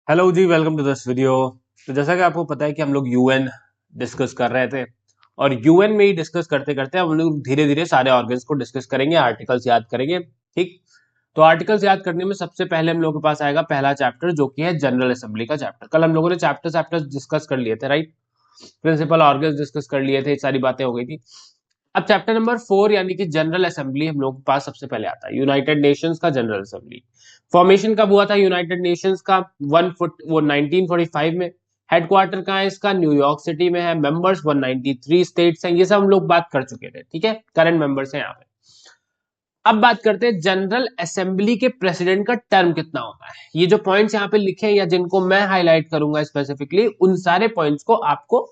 Hello ji, welcome to this video. तो जैसा कि आपको पता है कि हम लोग यूएन डिस्कस कर रहे थे और यूएन में ही डिस्कस करते करते हम लोग धीरे धीरे सारे ऑर्गन्स को डिस्कस करेंगे, आर्टिकल्स याद करेंगे। ठीक। तो आर्टिकल्स याद करने में सबसे पहले हम लोगों के पास आएगा पहला चैप्टर, जो कि है जनरल असेंबली का चैप्टर। कल हम लोगों ने चैप्टर डिस्कस कर लिए थे, राइट। प्रिंसिपल ऑर्गन्स डिस्कस कर लिए थे, सारी बातें हो गई थी। अब चैप्टर नंबर 4 यानी कि जनरल असेंबली हम लोग के पास सबसे पहले आता है। यूनाइटेड नेशंस का जनरल असेंबली फॉर्मेशन कब हुआ था यूनाइटेड नेशंस का? 1945 में। हेडक्वार्टर कहाँ है इसका? न्यूयॉर्क सिटी में है। मेंबर्स 193 स्टेट्स हैं। ये सब हम लोग बात कर चुके थे, ठीक है। करंट मेंबर्स हैं यहाँ पे। अब बात करते हैं जनरल असेंबली के प्रेसिडेंट का टर्म कितना होता है। ये जो पॉइंट्स यहाँ पे लिखे हैं या जिनको मैं हाईलाइट करूंगा स्पेसिफिकली, उन सारे पॉइंट्स को आपको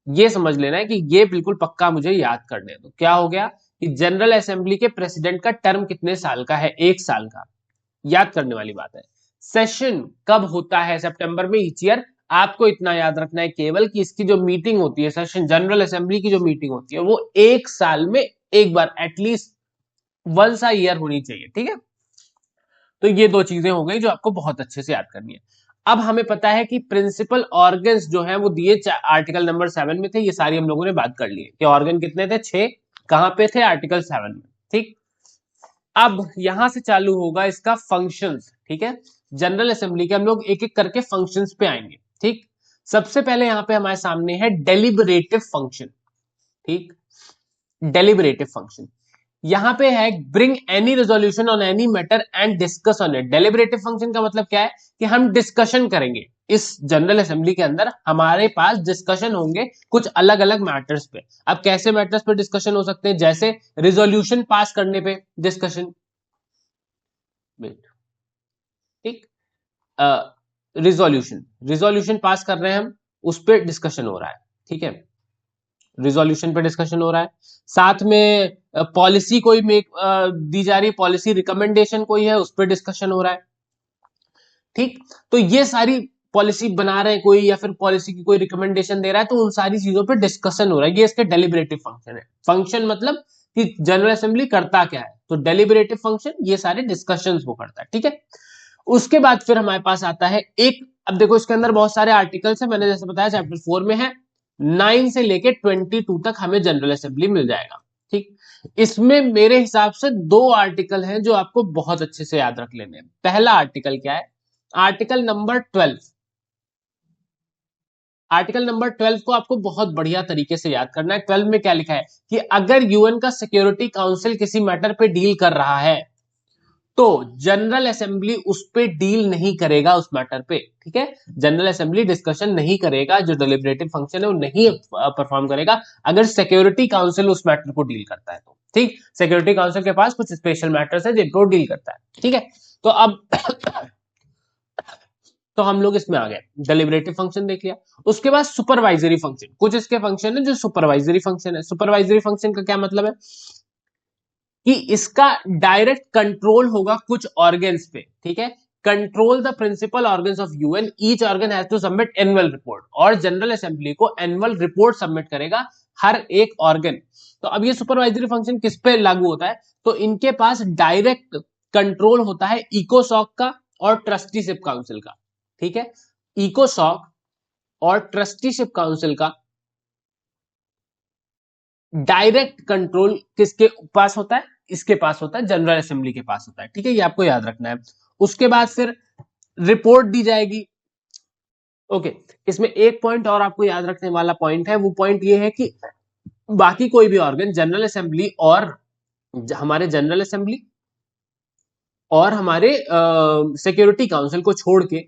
ये समझ लेना है कि ये बिल्कुल पक्का मुझे याद करने दो। क्या हो गया कि जनरल असेंबली के प्रेसिडेंट का टर्म कितने साल का है? 1 साल का। याद करने वाली बात है। सेशन कब होता है? सितंबर में ईच ईयर। आपको इतना याद रखना है केवल कि इसकी जो मीटिंग होती है, सेशन जनरल असेंबली की जो मीटिंग होती है, वो 1 साल में एक बार एटलीस्ट वंस अ ईयर होनी चाहिए, ठीक है। तो ये दो चीजें हो गई जो आपको बहुत अच्छे से याद करनी है। अब हमें पता है कि प्रिंसिपल ऑर्गन्स जो है वो दिए आर्टिकल नंबर 7 में थे। ये सारी हम लोगों ने बात कर ली है कि ऑर्गन कितने थे, 6। कहां पे थे? आर्टिकल 7 में, ठीक। अब यहां से चालू होगा इसका फंक्शंस, ठीक है। जनरल असेंबली के हम लोग एक एक करके फंक्शंस पे आएंगे, ठीक। सबसे पहले यहां पे हमारे सामने है डेलिबरेटिव फंक्शन, ठीक। डेलिबरेटिव फंक्शन यहां पे है bring any resolution on any matter and discuss on it. Deliberative function का मतलब क्या है कि हम डिस्कशन करेंगे। इस जनरल असेंबली के अंदर हमारे पास डिस्कशन होंगे कुछ अलग अलग मैटर्स पे। अब कैसे मैटर्स पे डिस्कशन हो सकते हैं? जैसे रिजोल्यूशन पास करने पे डिस्कशन, ठीक। रिजोल्यूशन रिजोल्यूशन पास कर रहे हैं हम, उस पर डिस्कशन हो रहा है, ठीक है। रिजोल्यूशन पे डिस्कशन हो रहा है। साथ में पॉलिसी कोई मेक दी जा रही है, पॉलिसी रिकमेंडेशन कोई है, उस पर डिस्कशन हो रहा है, ठीक। तो ये सारी पॉलिसी बना रहे हैं कोई, या फिर पॉलिसी की कोई रिकमेंडेशन दे रहा है, तो उन सारी चीजों पे डिस्कशन हो रहा है। ये इसके डेलिबरेटिव फंक्शन है। फंक्शन मतलब कि जनरल असेंबली करता क्या है, तो डेलिबरेटिव फंक्शन ये सारे डिस्कशंस वो करता है, ठीक है। उसके बाद फिर हमारे पास आता है एक, अब देखो इसके अंदर बहुत सारे आर्टिकल्स है, मैंने जैसे बताया चैप्टर 4 में है। 9 से लेके 22 तक हमें जनरल असेंबली मिल जाएगा, ठीक। इसमें मेरे हिसाब से दो आर्टिकल हैं जो आपको बहुत अच्छे से याद रख लेने हैं। पहला आर्टिकल क्या है? Article number 12। आर्टिकल नंबर 12 को आपको बहुत बढ़िया तरीके से याद करना है। 12 में क्या लिखा है कि अगर यूएन का सिक्योरिटी काउंसिल किसी मैटर पे डील कर रहा है तो जनरल असेंबली उस पे डील नहीं करेगा, उस मैटर पे, ठीक है। जनरल असेंबली डिस्कशन नहीं करेगा, जो डिलिबरेटिव फंक्शन है वो नहीं परफॉर्म करेगा अगर सिक्योरिटी काउंसिल उस मैटर को डील करता है तो, ठीक। सिक्योरिटी काउंसिल के पास कुछ स्पेशल मैटर्स है जिनको डील करता है, ठीक है। तो अब तो हम लोग इसमें आ गए, डेलिबरेटिव फंक्शन देख लिया। उसके बाद सुपरवाइजरी फंक्शन, कुछ इसके फंक्शन है जो सुपरवाइजरी फंक्शन है। सुपरवाइजरी फंक्शन का क्या मतलब है कि इसका डायरेक्ट कंट्रोल होगा कुछ ऑर्गन्स पे, ठीक है। Control the principal organs of UN, each organ has to submit annual report, और जनरल असेंबली को एनुअल रिपोर्ट सबमिट करेगा हर एक ऑर्गन। तो अब ये सुपरवाइजरी फंक्शन किस पे लागू होता है? तो इनके पास डायरेक्ट कंट्रोल होता है इकोसॉक का और ट्रस्टीशिप काउंसिल का, ठीक है। इकोसॉक और ट्रस्टीशिप काउंसिल का डायरेक्ट कंट्रोल किसके पास होता है? इसके पास होता है, जनरल असेंबली के पास होता है, ठीक है। ये आपको याद रखना है। उसके बाद फिर रिपोर्ट दी जाएगी, ओके। इसमें एक पॉइंट और आपको याद रखने वाला पॉइंट है, वो पॉइंट ये है कि बाकी कोई भी ऑर्गन जनरल असेंबली और हमारे जनरल असेंबली और हमारे सिक्योरिटी काउंसिल को छोड़ के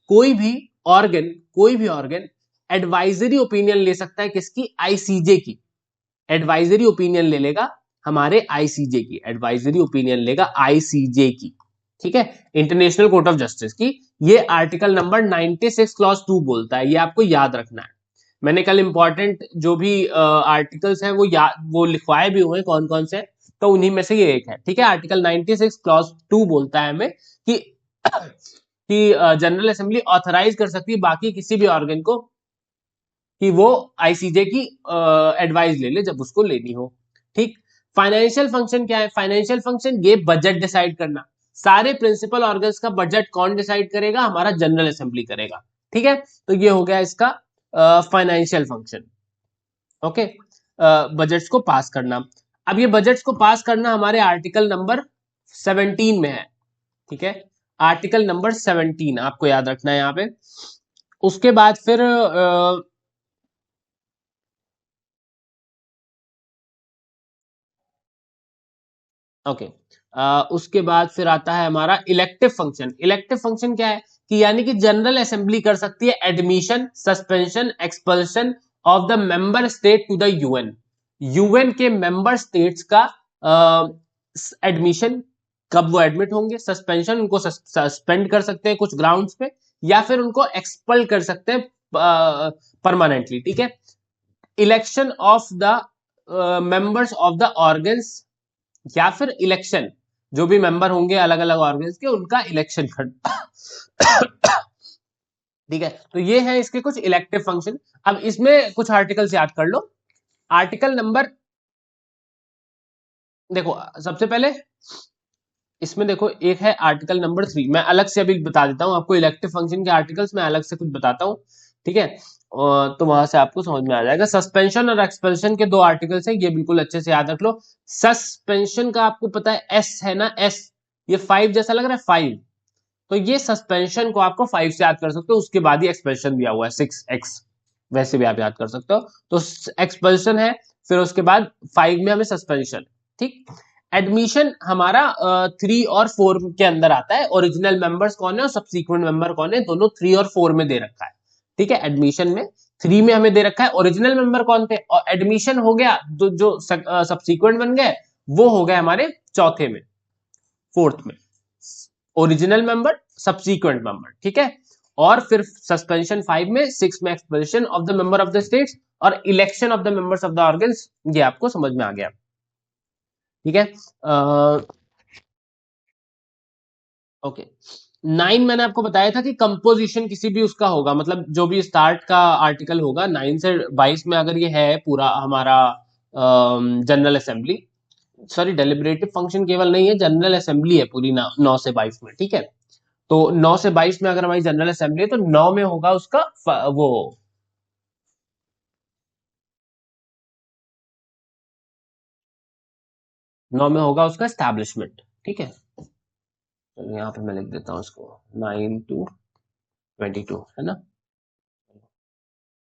कोई भी ऑर्गन एडवाइजरी ओपिनियन ले सकता है, किसकी? आईसीजे की। एडवाइजरी ओपिनियन ले लेगा हमारे आईसीजे की, एडवाइजरी ओपिनियन लेगा आईसीजे की, ठीक है, इंटरनेशनल कोर्ट ऑफ जस्टिस की। ये आर्टिकल नंबर 96 क्लॉज 2 बोलता है, ये आपको याद रखना है। मैंने कल इंपॉर्टेंट जो भी आर्टिकल्स हैं वो लिखवाए भी हुए कौन कौन से, तो उन्हीं में से ये एक है, ठीक है। आर्टिकल 96 क्लॉज 2 बोलता है हमें कि जनरल असेंबली ऑथराइज कर सकती है बाकी किसी भी ऑर्गन को कि वो आईसीजे की एडवाइस ले ले जब उसको लेनी हो, ठीक। फाइनेंशियल फंक्शन क्या है? फाइनेंशियल फंक्शन ये बजट डिसाइड करना, सारे प्रिंसिपल ऑर्गन्स का बजट कौन डिसाइड करेगा? हमारा जनरल असेंबली करेगा। ठीक है, तो ये हो गया इसका फाइनेंशियल फंक्शन। ओके, बजट्स को पास करना। अब ये बजट्स को पास करना हमारे आर्टिकल नंबर 17 में है। ठीक है, आर्टिकल नंबर 17 आपको याद रखना है यहाँ पे। उसके बाद फिर ओके, उसके बाद फिर आता है हमारा इलेक्टिव फंक्शन। इलेक्टिव फंक्शन क्या है कि यानी कि जनरल असेंबली कर सकती है admission, suspension, expulsion of the member state to the UN. UN के मेंबर स्टेट्स का एडमिशन, कब वो एडमिट होंगे, सस्पेंशन, उनको सस्पेंड कर सकते हैं कुछ ग्राउंड्स पे, या फिर उनको एक्सपल कर सकते हैं परमानेंटली। ठीक है, election of the members of the organs, या फिर इलेक्शन, जो भी मेंबर होंगे अलग अलग ऑर्गन्स के उनका इलेक्शन कर ठीक है, तो ये है इसके कुछ इलेक्टिव फंक्शन। अब इसमें कुछ आर्टिकल्स याद कर लो। आर्टिकल नंबर, देखो सबसे पहले इसमें देखो एक है आर्टिकल नंबर 3, मैं अलग से अभी बता देता हूं आपको, इलेक्टिव फंक्शन के आर्टिकल्स मैं अलग से कुछ बताता हूं। ठीक है, तो वहां से आपको समझ में आ जाएगा। सस्पेंशन और एक्सपेल्शन के 2 आर्टिकल्स हैं, ये बिल्कुल अच्छे से याद रख लो। सस्पेंशन का आपको पता है एस है ना, एस, ये 5 जैसा लग रहा है 5, तो ये सस्पेंशन को आपको 5 से याद कर सकते हो। उसके बाद ही एक्सपेल्शन दिया हुआ है 6x, वैसे भी आप याद कर सकते हो। तो एक्सपेल्शन है, फिर उसके बाद 5 में हमें सस्पेंशन। ठीक, एडमिशन हमारा 3 और 4 के अंदर आता है। ओरिजिनल मेंबर्स कौन है और सब्सीक्वेंट मेंबर कौन है, दोनों 3 और 4 में दे रखा है। ठीक है, एडमिशन में 3 में हमें दे रखा है ओरिजिनल मेंबर कौन थे, और एडमिशन हो गया जो सब्सीक्वेंट बन गए वो हो गए हमारे चौथे में, फोर्थ में, ओरिजिनल मेंबर, सब्सीक्वेंट मेंबर। ठीक है, और फिर सस्पेंशन 5 में, 6 में expulsion of the member of the states, और election of the members of the organs. ये आपको समझ में आ गया। ठीक है, ओके। 9 मैंने आपको बताया था कि कंपोजिशन किसी भी उसका होगा, मतलब जो भी स्टार्ट का आर्टिकल होगा 9 से 22 में, अगर ये है पूरा हमारा general assembly, sorry deliberative function केवल नहीं है, जनरल असेंबली है पूरी 9 से 22 में। ठीक है, तो 9 से 22 में अगर हमारी जनरल असेंबली है तो 9 में होगा उसका वो 9 में होगा उसका एस्टैब्लिशमेंट। ठीक है, तो यहाँ पे मैं लिख देता हूँ इसको 9 to 22, है ना।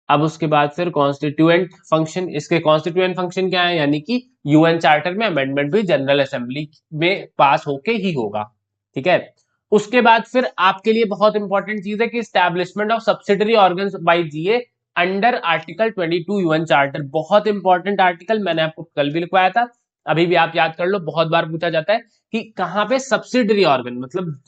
अब उसके बाद फिर कॉन्स्टिट्यूएंट फंक्शन, इसके कॉन्स्टिट्यूएंट फंक्शन क्या है, यानी कि यूएन चार्टर में अमेंडमेंट भी जनरल असेंबली में पास होके ही होगा। ठीक है, उसके बाद फिर आपके लिए बहुत इंपॉर्टेंट चीज है कि establishment of subsidiary organs by GA under article 22 UN charter. बहुत इंपॉर्टेंट आर्टिकल, मैंने आपको कल भी लिखवाया था, अभी भी आप याद कर लो, बहुत बार पूछा जाता है कि कहां पे सब्सिडरी ऑर्गन, मतलब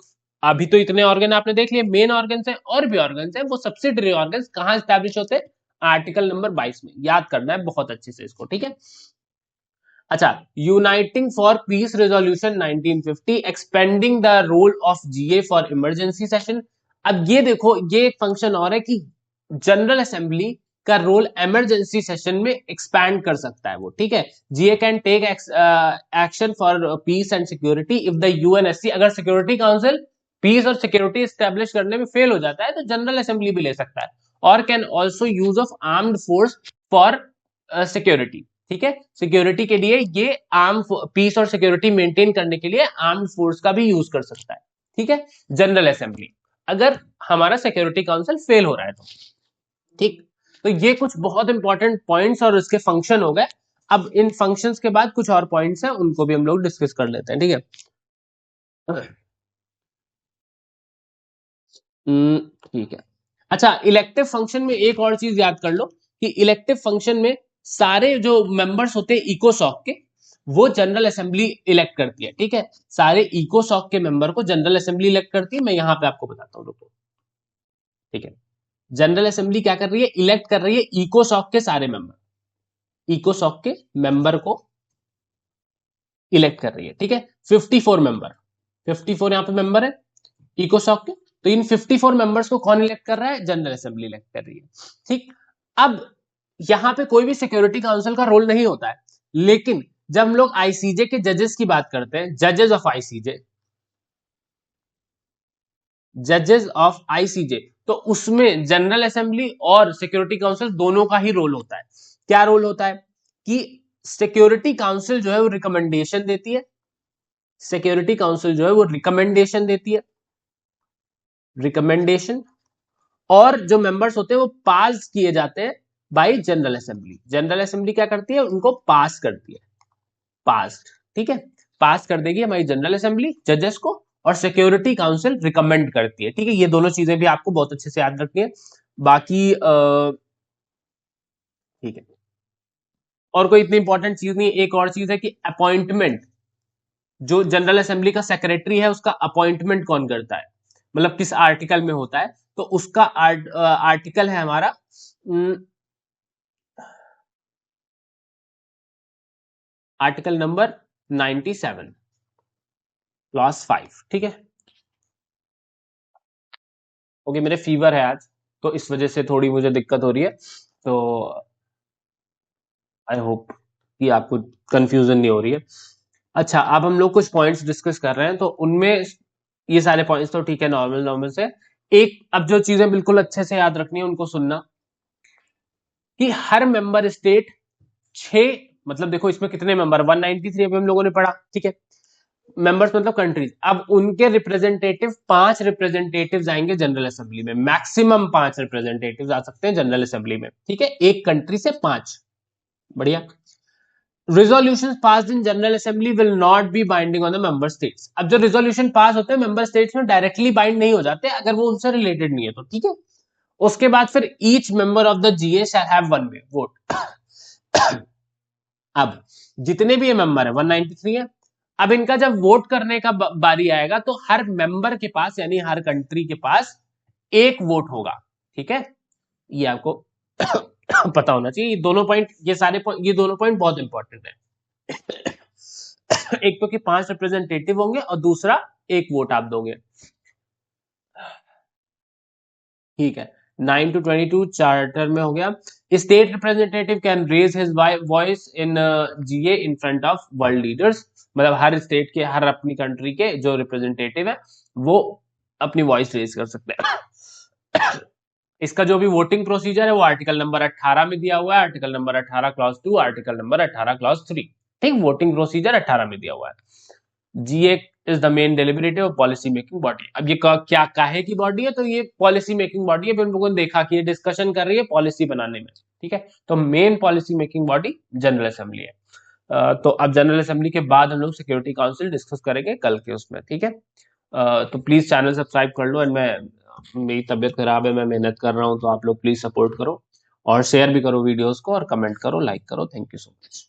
अभी तो इतने ऑर्गन आपने देख लिए, मेन ऑर्गन है और भी ऑर्गन है, वो सब्सिडरी ऑर्गन कहां स्टैब्लिश होते हैं, आर्टिकल नंबर 22 में। याद करना है बहुत अच्छे से इसको। ठीक है, अच्छा, uniting for peace resolution 1950, expanding the role of GA for emergency session. अब ये देखो, ये एक फंक्शन और है कि जनरल असेंबली का रोल इमरजेंसी सेशन में एक्सपैंड कर सकता है वो। ठीक है, GA can take action for peace and security if the UNSC, अगर सिक्योरिटी काउंसिल पीस और सिक्योरिटी स्टैब्लिश करने में फेल हो जाता है तो जनरल असेंबली भी ले सकता है। और can also use of armed force for security. ठीक है, सिक्योरिटी के लिए ये आर्म पीस और सिक्योरिटी मेंटेन करने के लिए आर्म्ड फोर्स का भी यूज कर सकता है। ठीक है, जनरल असेंबली, अगर हमारा सिक्योरिटी काउंसिल फेल हो रहा है तो। ठीक, तो ये कुछ बहुत इंपॉर्टेंट पॉइंट्स और इसके फंक्शन हो गए। अब इन फंक्शंस के बाद कुछ और पॉइंट्स हैं, उनको भी हम लोग डिस्कस कर लेते हैं। ठीक है, ठीक है। अच्छा, इलेक्टिव फंक्शन में एक और चीज याद कर लो कि इलेक्टिव फंक्शन में सारे जो मेंबर्स होते हैं इकोसॉक के, वो जनरल असेंबली इलेक्ट करती है। ठीक है, सारे इकोसॉक के मेंबर को जनरल असेंबली इलेक्ट करती है। मैं यहां पे आपको बताता हूँ, रुको। ठीक है, जनरल असेंबली क्या कर रही है, इलेक्ट कर रही है इकोसॉक के सारे मेंबर, इकोसॉक के मेंबर को इलेक्ट कर रही है। ठीक है, 54 मेंबर, 54 यहां पे मेंबर है इकोसॉक के, तो इन 54 मेंबर्स को कौन इलेक्ट कर रहा है, जनरल असेंबली इलेक्ट कर रही है। ठीक, अब यहां पे कोई भी सिक्योरिटी काउंसिल का रोल नहीं होता है, लेकिन जब हम लोग आईसीजे के जजेस की बात करते हैं, जजेस ऑफ आईसीजे, जजेस ऑफ आईसीजे, तो उसमें जनरल असेंबली और सिक्योरिटी काउंसिल दोनों का ही रोल होता है। क्या रोल होता है कि सिक्योरिटी काउंसिल जो है वो रिकमेंडेशन देती है, सिक्योरिटी काउंसिल जो है वो रिकमेंडेशन देती है, रिकमेंडेशन, और जो मेंबर्स होते हैं वो पास किए जाते हैं bye general assembly. General assembly क्या करती है, उनको पास करती है, पास्ड, ठीक है, पास कर देगी हमारी जनरल असेंबली जजेस को, और सिक्योरिटी काउंसिल रिकमेंड करती है, ठीक है। ये दोनों चीजें भी आपको बहुत अच्छे से याद रखनी है। बाकी ठीक है, और कोई इतनी इंपॉर्टेंट चीज नहीं। एक और चीज है कि अपॉइंटमेंट, जो जनरल असेंबली का सेक्रेटरी है उसका अपॉइंटमेंट कौन करता है, मतलब किस आर्टिकल में होता है, तो उसका आर्टिकल है हमारा आर्टिकल नंबर 97 क्लॉज 5, ठीक है। ओके, मेरे फीवर है आज, तो इस वजह से थोड़ी मुझे दिक्कत हो रही है, तो आई होप कि आपको कंफ्यूजन नहीं हो रही है। अच्छा, अब हम लोग कुछ पॉइंट्स डिस्कस कर रहे हैं, तो उनमें ये सारे पॉइंट्स तो ठीक है, नॉर्मल नॉर्मल से। एक अब जो चीजें बिल्कुल अच्छे से याद रखनी है उनको सुनना, कि हर मेंबर स्टेट 6, मतलब देखो इसमें कितने मेंबर, 193 अभी हम लोगों ने पढ़ा, ठीक है। मेंबर्स मतलब कंट्रीज, अब उनके रिप्रेजेंटेटिव, 5 रिप्रेजेंटेटिव आएंगे जनरल असेंबली में, मैक्सिमम 5 रिप्रेजेंटेटिव आ सकते हैं जनरल असेंबली में, ठीक है, एक कंट्री से 5। बढ़िया। Resolution pass in general assembly will not be binding on the member states. अब जो रिजोल्यूशन पास होते हैं मेंबर स्टेट्स में डायरेक्टली बाइंड नहीं हो जाते अगर वो उनसे रिलेटेड नहीं है तो, ठीक है। उसके बाद फिर each member of the GA shall have one way vote. अब जितने भी ये मेंबर है 193 है, अब इनका जब वोट करने का बारी आएगा तो हर मेंबर के पास, यानी हर कंट्री के पास एक वोट होगा, ठीक है। ये आपको पता होना चाहिए। ये दोनों पॉइंट, ये दोनों पॉइंट बहुत इंपॉर्टेंट है। एक तो कि 5 रिप्रेजेंटेटिव होंगे और दूसरा एक वोट आप दोगे, ठीक है। 9 to 22 चार्टर में हो गया। State representative can raise his voice in GA in front of world leaders, मतलब हर स्टेट के, हर अपनी कंट्री के जो रिप्रेजेंटेटिव है वो अपनी वॉइस रेज कर सकते हैं। इसका जो भी वोटिंग प्रोसीजर है वो आर्टिकल नंबर 18 में दिया हुआ है, article number 18 clause 2, article number 18 clause 3, ठीक। वोटिंग प्रोसीजर 18 में दिया हुआ है। GA is the main deliberative policy making body. अब ये क्या काहे की बॉडी है, तो ये पॉलिसी मेकिंग बॉडी है। हम लोगों ने देखा कि ये डिस्कशन कर रही है पॉलिसी बनाने में, ठीक है। तो main policy making body general assembly है। तो अब जनरल असेंबली के बाद हम लोग सिक्योरिटी काउंसिल डिस्कस करेंगे कल के उसमें, ठीक है। तो प्लीज चैनल सब्सक्राइब कर लो, एंड मेरी तबीयत खराब है, मैं मेहनत कर रहा हूँ, तो आप लोग प्लीज सपोर्ट करो और शेयर भी करो वीडियोस को, और कमेंट करो, लाइक करो। Thank you so much.